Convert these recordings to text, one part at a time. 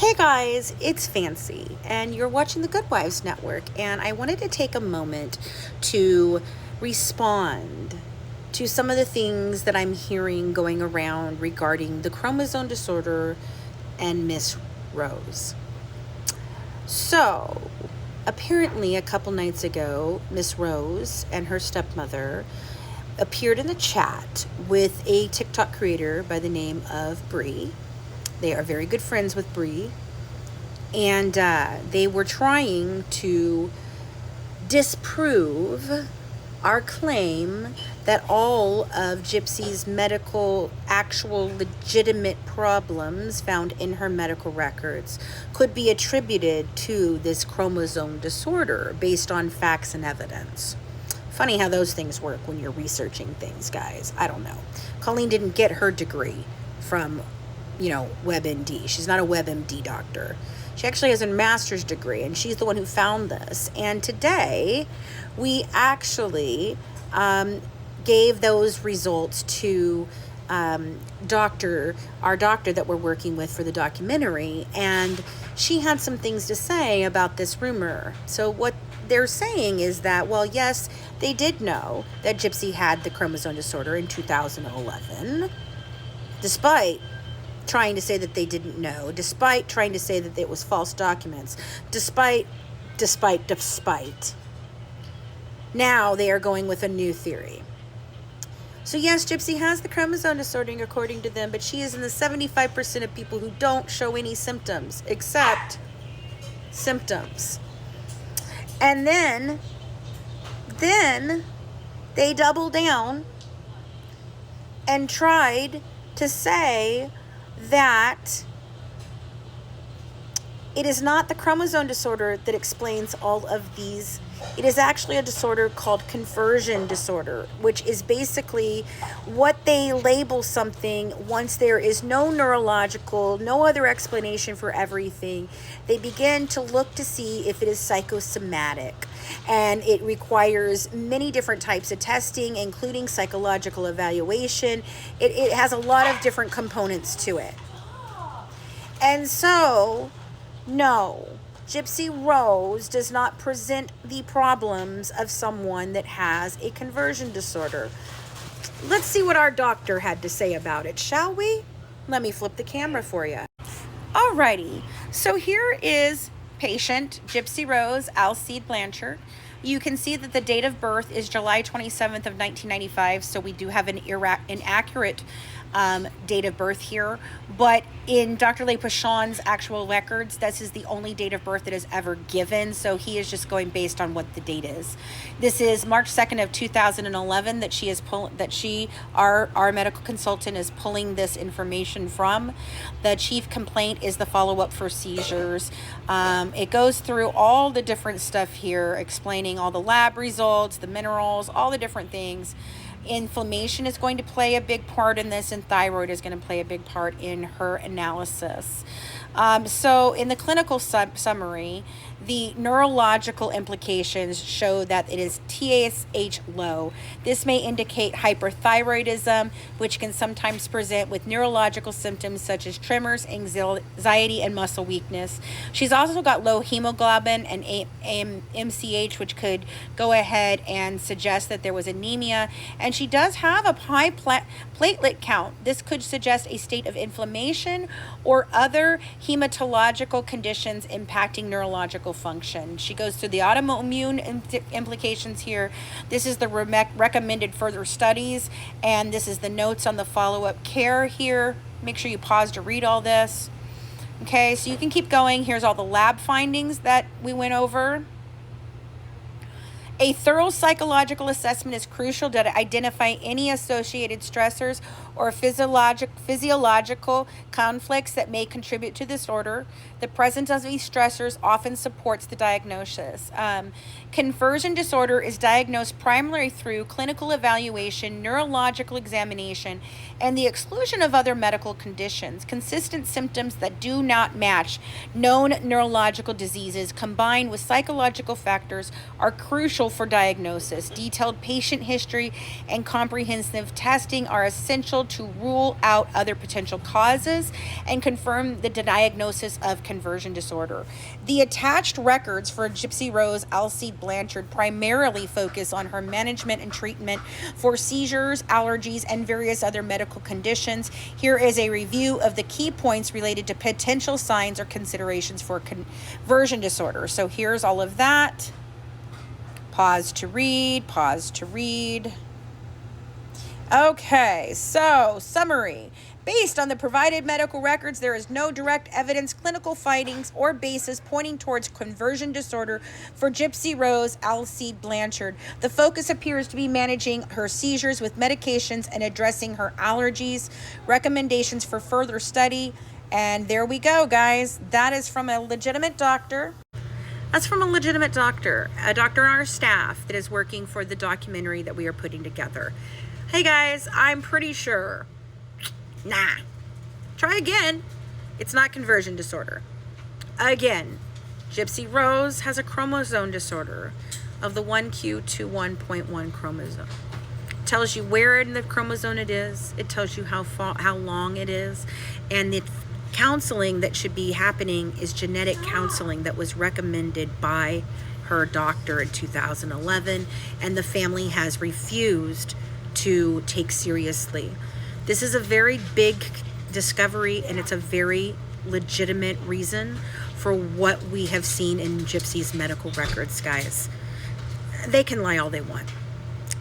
Hey guys, it's Fancy, and you're watching the Good Wives Network, and I wanted to take a moment to respond to some of the things that I'm hearing going around regarding the chromosome disorder and Miss Rose. So, apparently a couple nights ago, Miss Rose and her stepmother appeared in the chat with a TikTok creator by the name of Bri. They are very good friends with Bri, and they were trying to disprove our claim that all of Gypsy's medical, actual legitimate problems found in her medical records could be attributed to this chromosome disorder based on facts and evidence. Funny how those things work when you're researching things, guys. I don't know. Colleen didn't get her degree from WebMD. She's not a WebMD doctor. She actually has a master's degree, and she's the one who found this. And today, we actually gave those results to our doctor that we're working with for the documentary, and she had some things to say about this rumor. So what they're saying is that, well, yes, they did know that Gypsy had the chromosome disorder in 2011, despite trying to say that they didn't know, despite trying to say that it was false documents, despite. Now they are going with a new theory. So yes, Gypsy has the chromosome disorder according to them, but she is in the 75% of people who don't show any symptoms, except symptoms. And then they doubled down and tried to say that it is not the chromosome disorder that explains all of these. It is actually a disorder called conversion disorder, which is basically what they label something once there is no neurological, no other explanation for everything. They begin to look to see if it is psychosomatic. And it requires many different types of testing, including psychological evaluation. It has a lot of different components to it. And so, no, Gypsy Rose does not present the problems of someone that has a conversion disorder. Let's see what our doctor had to say about it, shall we? Let me flip the camera for you. Alrighty, so here is patient Gypsy Rose Alcide Blanchard. You can see that the date of birth is July 27th of 1995, so we do have an inaccurate date of birth here, but in Dr. Lepochon's actual records, this is the only date of birth that is ever given, so he is just going based on what the date is. This is March 2nd of 2011 that our medical consultant is pulling this information from. The chief complaint is the follow-up for seizures. It goes through all the different stuff here, explaining all the lab results, the minerals, all the different things. Inflammation is going to play a big part in this, and thyroid is going to play a big part in her analysis. So in the clinical summary, the neurological implications show that it is TSH low. This may indicate hyperthyroidism, which can sometimes present with neurological symptoms such as tremors, anxiety, and muscle weakness. She's also got low hemoglobin and MCH, which could go ahead and suggest that there was anemia. And she does have a high platelet count. This could suggest a state of inflammation or other hematological conditions impacting neurological function. She goes through the autoimmune implications here. This is the recommended further studies, and this is the notes on the follow-up care here. Make sure you pause to read all this. Okay, so you can keep going. Here's all the lab findings that we went over. A thorough psychological assessment is crucial to identify any associated stressors or physiological conflicts that may contribute to disorder. The presence of these stressors often supports the diagnosis. Conversion disorder is diagnosed primarily through clinical evaluation, neurological examination, and the exclusion of other medical conditions. Consistent symptoms that do not match known neurological diseases combined with psychological factors are crucial for diagnosis. Detailed patient history and comprehensive testing are essential essential to rule out other potential causes and confirm the diagnosis of conversion disorder. The attached records for Gypsy Rose Alcide Blanchard primarily focus on her management and treatment for seizures, allergies, and various other medical conditions. Here is a review of the key points related to potential signs or considerations for conversion disorder. So here's all of that. Pause to read, pause to read. Okay, so summary. Based on the provided medical records, there is no direct evidence, clinical findings, or basis pointing towards conversion disorder for Gypsy Rose Alcide Blanchard. The focus appears to be managing her seizures with medications and addressing her allergies. Recommendations for further study. And there we go, guys. That is from a legitimate doctor. That's from a legitimate doctor, a doctor on our staff that is working for the documentary that we are putting together. Hey guys, I'm pretty sure. Nah. Try again. It's not conversion disorder. Again, Gypsy Rose has a chromosome disorder of the 1q21.1 chromosome. It tells you where in the chromosome it is. It tells you how long it is, and the counseling that should be happening is genetic counseling that was recommended by her doctor in 2011, and the family has refused to take seriously. This is a very big discovery, and it's a very legitimate reason for what we have seen in Gypsy's medical records, guys. They can lie all they want.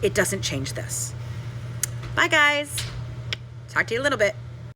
It doesn't change this. Bye, guys. Talk to you in a little bit.